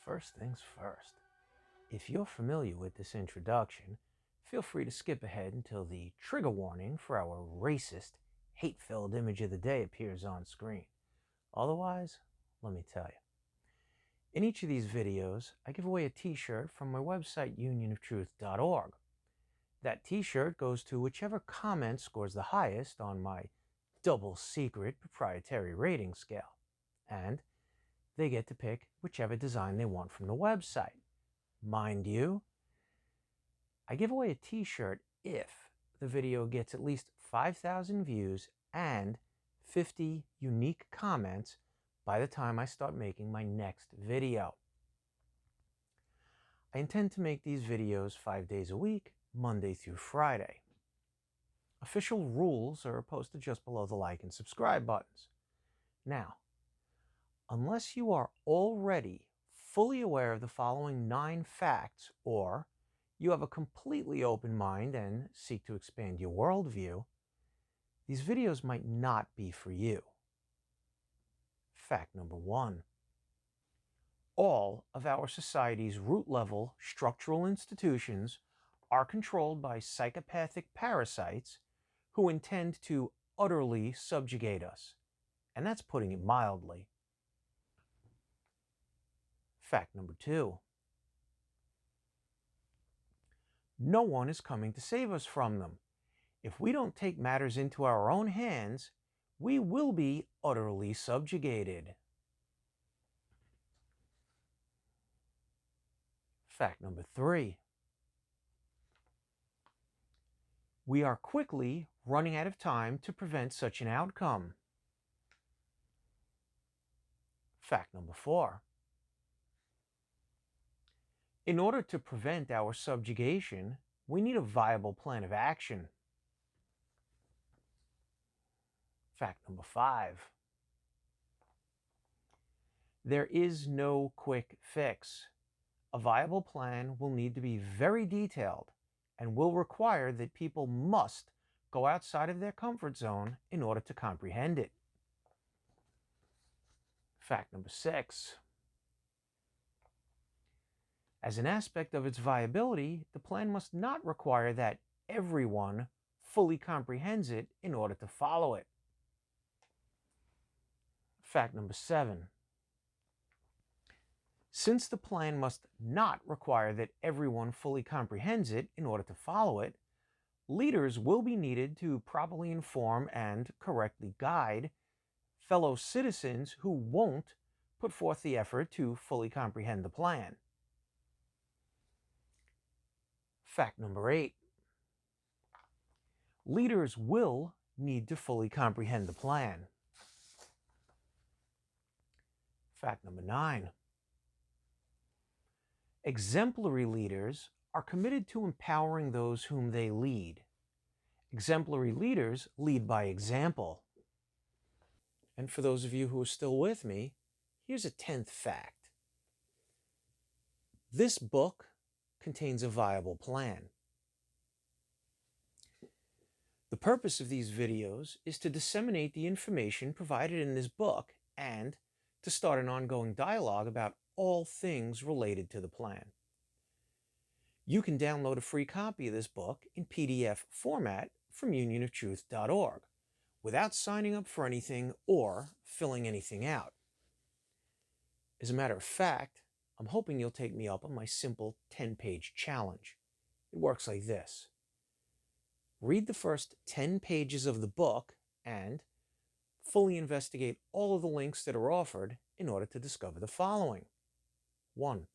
First things first, if you're familiar with this introduction, feel free to skip ahead until the trigger warning for our racist, hate-filled image of the day appears on screen. Otherwise, let me tell you. In each of these videos, I give away a t-shirt from my website, UnionOfTruth.org. That t-shirt goes to whichever comment scores the highest on my double-secret proprietary rating scale. And they get to pick whichever design they want from the website. Mind you, I give away a t-shirt if the video gets at least 5,000 views and 50 unique comments by the time I start making my next video. I intend to make these videos 5 days a week, Monday through Friday. Official rules are posted just below the like and subscribe buttons. Now, unless you are already fully aware of the following 9 facts, or you have a completely open mind and seek to expand your worldview, these videos might not be for you. Fact number 1. All of our society's root-level structural institutions are controlled by psychopathic parasites who intend to utterly subjugate us. And that's putting it mildly. Fact number 2. No one is coming to save us from them. If we don't take matters into our own hands, we will be utterly subjugated. Fact number 3. We are quickly running out of time to prevent such an outcome. Fact number 4. In order to prevent our subjugation, we need a viable plan of action. Fact number 5. There is no quick fix. A viable plan will need to be very detailed and will require that people must go outside of their comfort zone in order to comprehend it. Fact number 6. As an aspect of its viability, the plan must not require that everyone fully comprehends it in order to follow it. Fact number 7. Since the plan must not require that everyone fully comprehends it in order to follow it, leaders will be needed to properly inform and correctly guide fellow citizens who won't put forth the effort to fully comprehend the plan. Fact number 8. Leaders will need to fully comprehend the plan. Fact number 9. Exemplary leaders are committed to empowering those whom they lead. Exemplary leaders lead by example. And for those of you who are still with me, here's a 10th fact. This book contains a viable plan. The purpose of these videos is to disseminate the information provided in this book and to start an ongoing dialogue about all things related to the plan. You can download a free copy of this book in PDF format from UnionOfTruth.org without signing up for anything or filling anything out. As a matter of fact, I'm hoping you'll take me up on my simple 10-page challenge. It works like this. Read the first 10 pages of the book and fully investigate all of the links that are offered in order to discover the following. 1.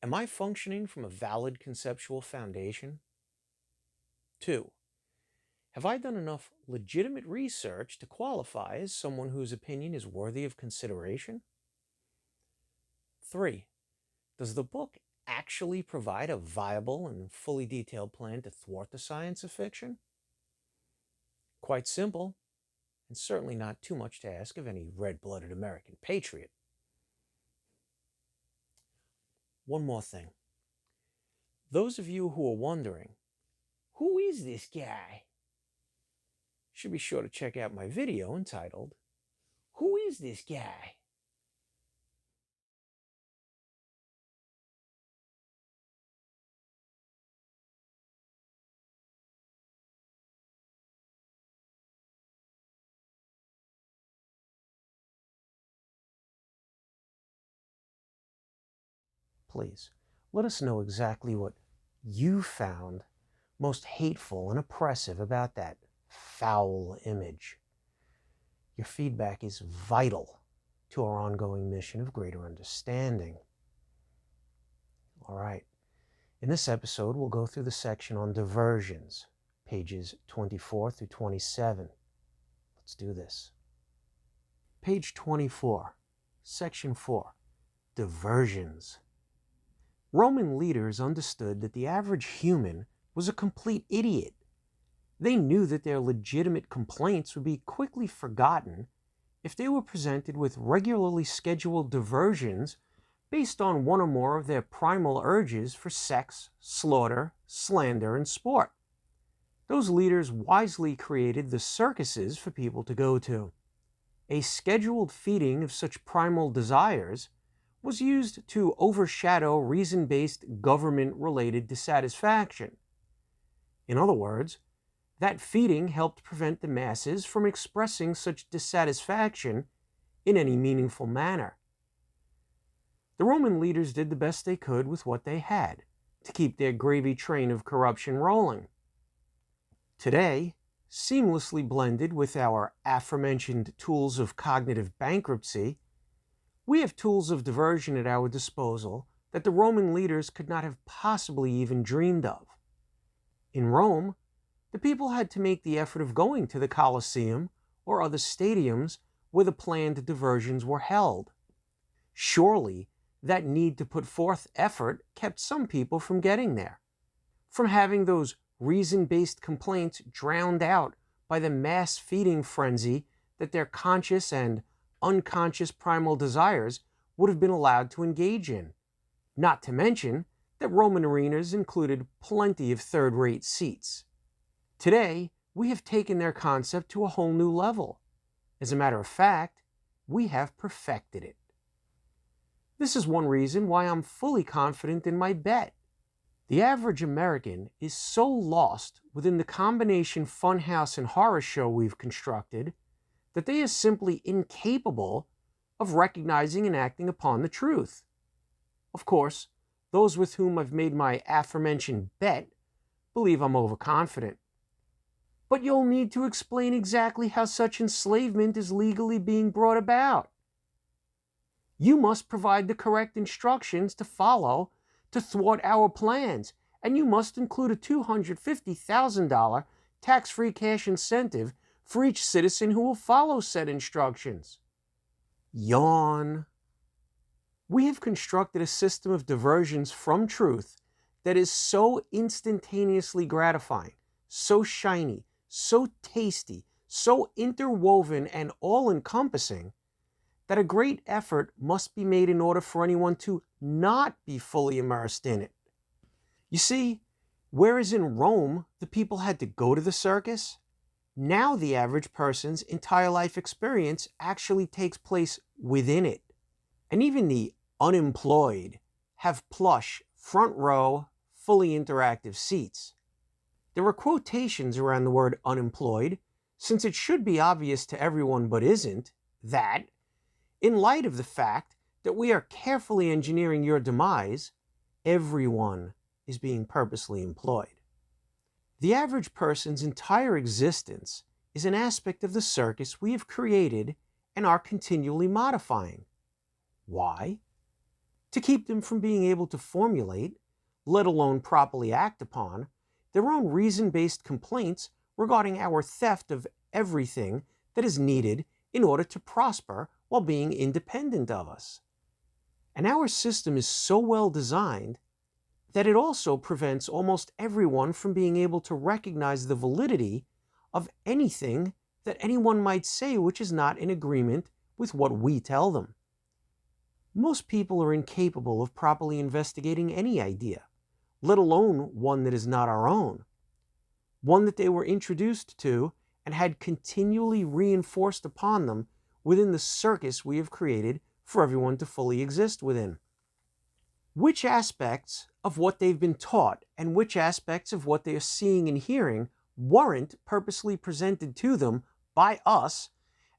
Am I functioning from a valid conceptual foundation? 2. Have I done enough legitimate research to qualify as someone whose opinion is worthy of consideration? 3. Does the book actually provide a viable and fully detailed plan to thwart the science of fiction? Quite simple, and certainly not too much to ask of any red-blooded American patriot. One more thing. Those of you who are wondering, who is this guy? Should be sure to check out my video entitled, Who is this guy? Please, let us know exactly what you found most hateful and oppressive about that foul image. Your feedback is vital to our ongoing mission of greater understanding. All right. In this episode, we'll go through the section on diversions, pages 24 through 27. Let's do this. Page 24, section 4, diversions. Roman leaders understood that the average human was a complete idiot. They knew that their legitimate complaints would be quickly forgotten if they were presented with regularly scheduled diversions based on one or more of their primal urges for sex, slaughter, slander, and sport. Those leaders wisely created the circuses for people to go to. A scheduled feeding of such primal desires was used to overshadow reason-based government-related dissatisfaction. In other words, that feeding helped prevent the masses from expressing such dissatisfaction in any meaningful manner. The Roman leaders did the best they could with what they had to keep their gravy train of corruption rolling. Today, seamlessly blended with our aforementioned tools of cognitive bankruptcy, we have tools of diversion at our disposal that the Roman leaders could not have possibly even dreamed of. In Rome, the people had to make the effort of going to the Colosseum or other stadiums where the planned diversions were held. Surely, that need to put forth effort kept some people from getting there, from having those reason-based complaints drowned out by the mass feeding frenzy that their conscious and unconscious primal desires would have been allowed to engage in. Not to mention that Roman arenas included plenty of third-rate seats. Today, we have taken their concept to a whole new level. As a matter of fact, we have perfected it. This is one reason why I'm fully confident in my bet. The average American is so lost within the combination funhouse and horror show we've constructed that they are simply incapable of recognizing and acting upon the truth. Of course, those with whom I've made my aforementioned bet believe I'm overconfident. But you'll need to explain exactly how such enslavement is legally being brought about. You must provide the correct instructions to follow to thwart our plans, and you must include a $250,000 tax-free cash incentive for each citizen who will follow said instructions. Yawn. We have constructed a system of diversions from truth that is so instantaneously gratifying, so shiny, so tasty, so interwoven and all-encompassing that a great effort must be made in order for anyone to not be fully immersed in it. You see, whereas in Rome the people had to go to the circus, now the average person's entire life experience actually takes place within it. And even the unemployed have plush, front row, fully interactive seats. There are quotations around the word unemployed, since it should be obvious to everyone but isn't, that, in light of the fact that we are carefully engineering your demise, everyone is being purposely employed. The average person's entire existence is an aspect of the circus we have created and are continually modifying. Why? To keep them from being able to formulate, let alone properly act upon, their own reason-based complaints regarding our theft of everything that is needed in order to prosper while being independent of us. And our system is so well designed that it also prevents almost everyone from being able to recognize the validity of anything that anyone might say which is not in agreement with what we tell them. Most people are incapable of properly investigating any idea, let alone one that is not our own, one that they were introduced to and had continually reinforced upon them within the circus we have created for everyone to fully exist within. Which aspects of what they've been taught and which aspects of what they are seeing and hearing weren't purposely presented to them by us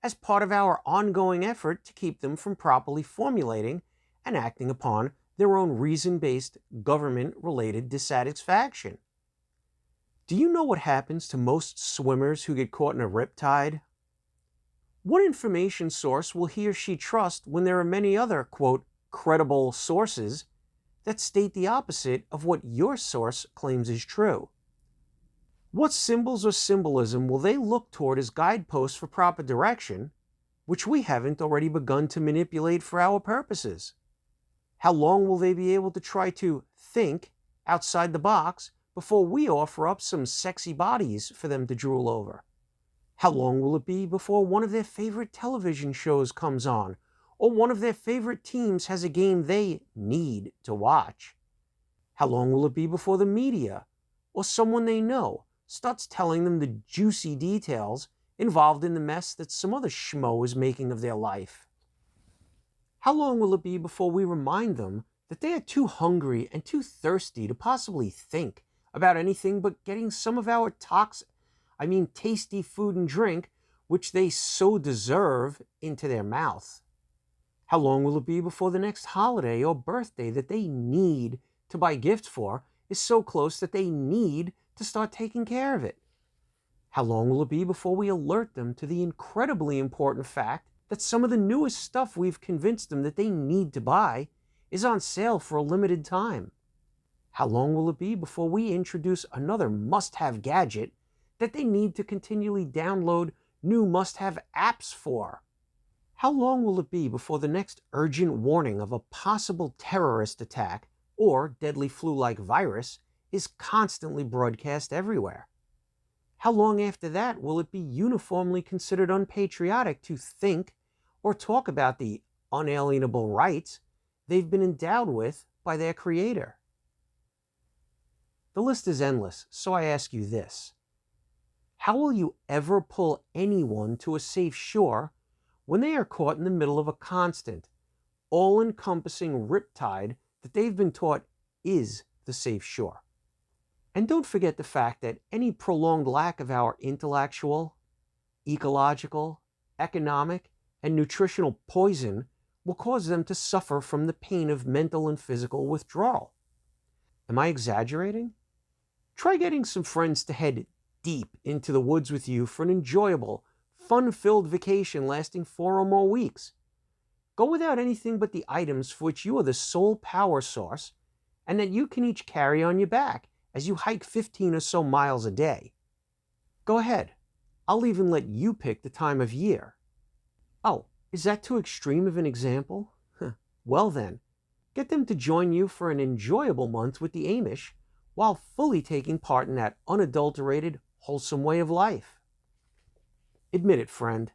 as part of our ongoing effort to keep them from properly formulating and acting upon their own reason-based, government-related dissatisfaction. Do you know what happens to most swimmers who get caught in a riptide? What information source will he or she trust when there are many other, quote, credible sources that state the opposite of what your source claims is true? What symbols or symbolism will they look toward as guideposts for proper direction, which we haven't already begun to manipulate for our purposes? How long will they be able to try to think outside the box before we offer up some sexy bodies for them to drool over? How long will it be before one of their favorite television shows comes on, or one of their favorite teams has a game they need to watch? How long will it be before the media, or someone they know, starts telling them the juicy details involved in the mess that some other schmo is making of their life? How long will it be before we remind them that they are too hungry and too thirsty to possibly think about anything but getting some of our tasty food and drink, which they so deserve, into their mouth? How long will it be before the next holiday or birthday that they need to buy gifts for is so close that they need to start taking care of it? How long will it be before we alert them to the incredibly important fact that some of the newest stuff we've convinced them that they need to buy is on sale for a limited time? How long will it be before we introduce another must-have gadget that they need to continually download new must-have apps for? How long will it be before the next urgent warning of a possible terrorist attack or deadly flu-like virus is constantly broadcast everywhere? How long after that will it be uniformly considered unpatriotic to think or talk about the unalienable rights they've been endowed with by their creator? The list is endless, so I ask you this. How will you ever pull anyone to a safe shore when they are caught in the middle of a constant, all-encompassing riptide that they've been taught is the safe shore? And don't forget the fact that any prolonged lack of our intellectual, ecological, economic, and nutritional poison will cause them to suffer from the pain of mental and physical withdrawal. Am I exaggerating? Try getting some friends to head deep into the woods with you for an enjoyable, fun-filled vacation lasting 4 or more weeks. Go without anything but the items for which you are the sole power source and that you can each carry on your back as you hike 15 or so miles a day. Go ahead. I'll even let you pick the time of year. Oh, is that too extreme of an example? Well then, get them to join you for an enjoyable month with the Amish while fully taking part in that unadulterated, wholesome way of life. Admit it, friend.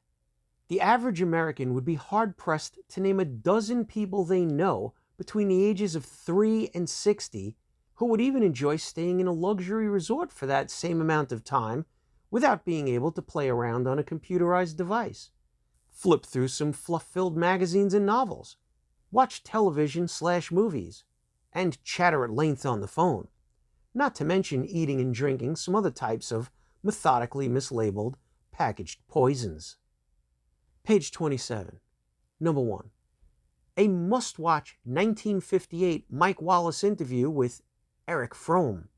The average American would be hard-pressed to name a dozen people they know between the ages of 3 and 60 who would even enjoy staying in a luxury resort for that same amount of time without being able to play around on a computerized device, flip through some fluff-filled magazines and novels, watch television/movies, and chatter at length on the phone, not to mention eating and drinking some other types of methodically mislabeled packaged poisons. Page 27. Number 1. A must-watch 1958 Mike Wallace interview with Eric Fromm.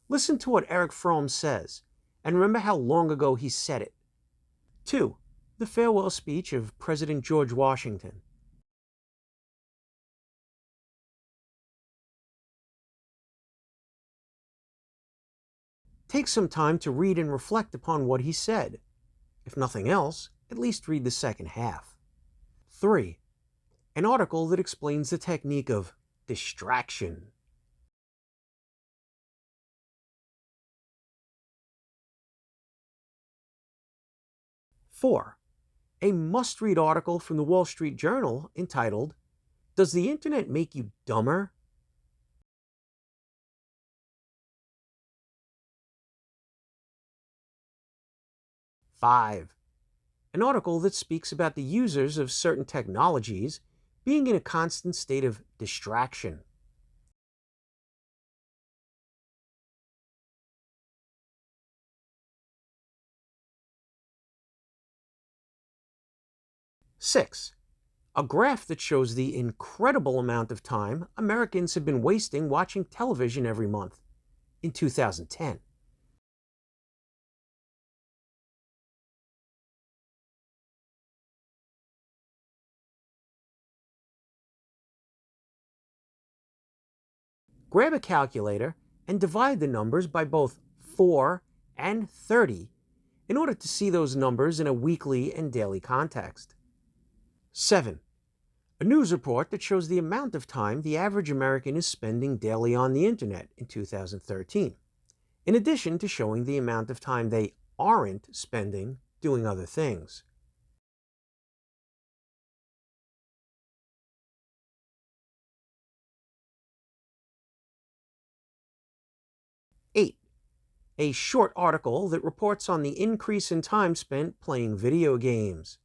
Listen to what Eric Fromm says, and remember how long ago he said it. 2. The farewell speech of President George Washington. Take some time to read and reflect upon what he said. If nothing else, at least read the second half. 3. An article that explains the technique of distraction. 4. A must-read article from the Wall Street Journal entitled, "Does the Internet Make You Dumber?" 5. An article that speaks about the users of certain technologies being in a constant state of distraction. 6. A graph that shows the incredible amount of time Americans have been wasting watching television every month in 2010. 'Grab a calculator and divide the numbers by both 4 and 30 in order to see those numbers in a weekly and daily context. 7. A news report that shows the amount of time the average American is spending daily on the internet in 2013, in addition to showing the amount of time they aren't spending doing other things. 8. A short article that reports on the increase in time spent playing video games.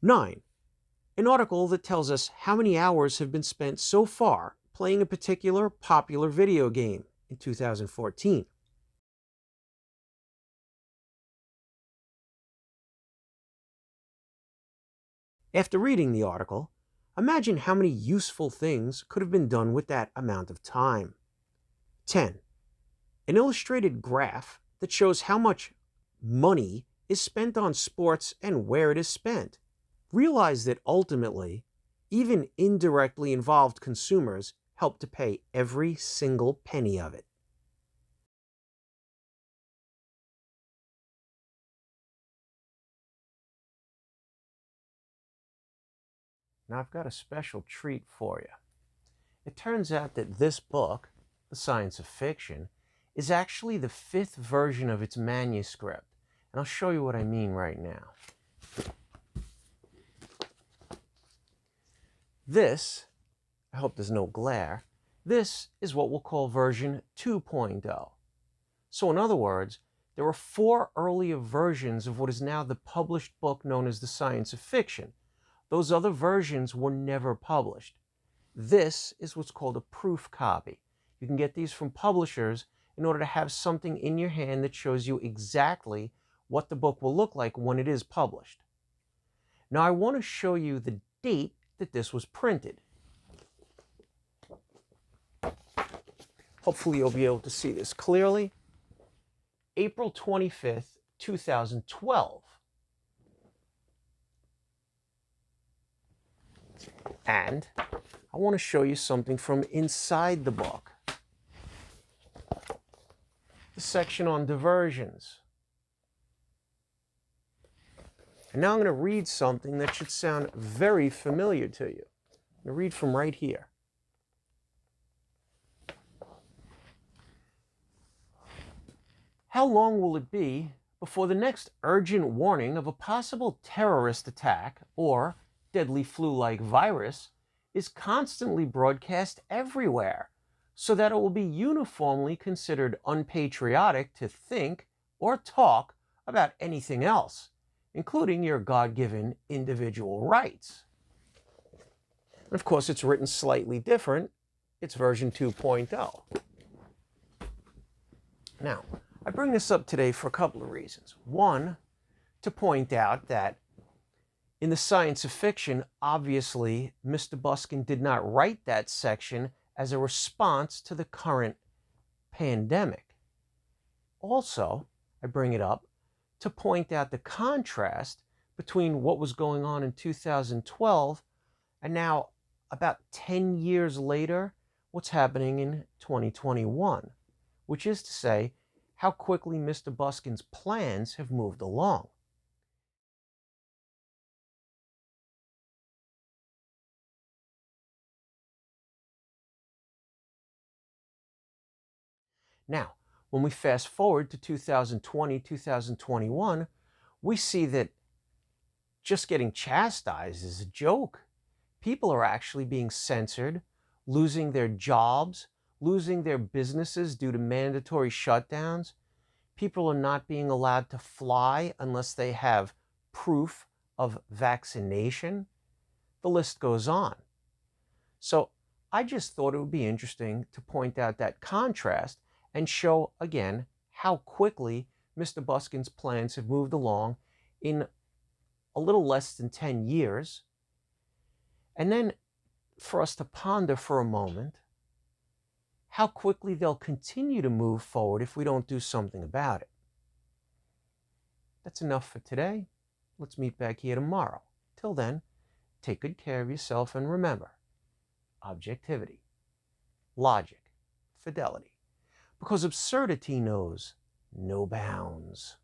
9. An article that tells us how many hours have been spent so far playing a particular popular video game in 2014. After reading the article, imagine how many useful things could have been done with that amount of time. 10. An illustrated graph that shows how much money is spent on sports and where it is spent. Realize that ultimately, even indirectly involved consumers help to pay every single penny of it. Now I've got a special treat for you. It turns out that this book, The Science of Fiction, is actually the 5th version of its manuscript. And I'll show you what I mean right now. This, I hope there's no glare, this is what we'll call version 2.0. So in other words, there were 4 earlier versions of what is now the published book known as The Science of Fiction. Those other versions were never published. This is what's called a proof copy. You can get these from publishers in order to have something in your hand that shows you exactly what the book will look like when it is published. Now I want to show you the date that this was printed. Hopefully you'll be able to see this clearly. April 25th, 2012. And I want to show you something from inside the book. The section on diversions. And now I'm going to read something that should sound very familiar to you. I'm going to read from right here. How long will it be before the next urgent warning of a possible terrorist attack or deadly flu-like virus is constantly broadcast everywhere, so that it will be uniformly considered unpatriotic to think or talk about anything else, including your God-given individual rights? And of course, it's written slightly different. It's version 2.0. Now, I bring this up today for a couple of reasons. One, to point out that in The Science of Fiction, obviously, Mr. Buskin did not write that section as a response to the current pandemic. Also, I bring it up to point out the contrast between what was going on in 2012 and now, about 10 years later, what's happening in 2021, which is to say, how quickly Mr. Buskin's plans have moved along. Now, when we fast forward to 2020, 2021, we see that just getting chastised is a joke. People are actually being censored, losing their jobs, losing their businesses due to mandatory shutdowns. People are not being allowed to fly unless they have proof of vaccination. The list goes on. So I just thought it would be interesting to point out that contrast and show again how quickly Mr. Buskin's plans have moved along in a little less than 10 years. And then for us to ponder for a moment how quickly they'll continue to move forward if we don't do something about it. That's enough for today. Let's meet back here tomorrow. Till then, take good care of yourself and remember, objectivity, logic, fidelity, because absurdity knows no bounds.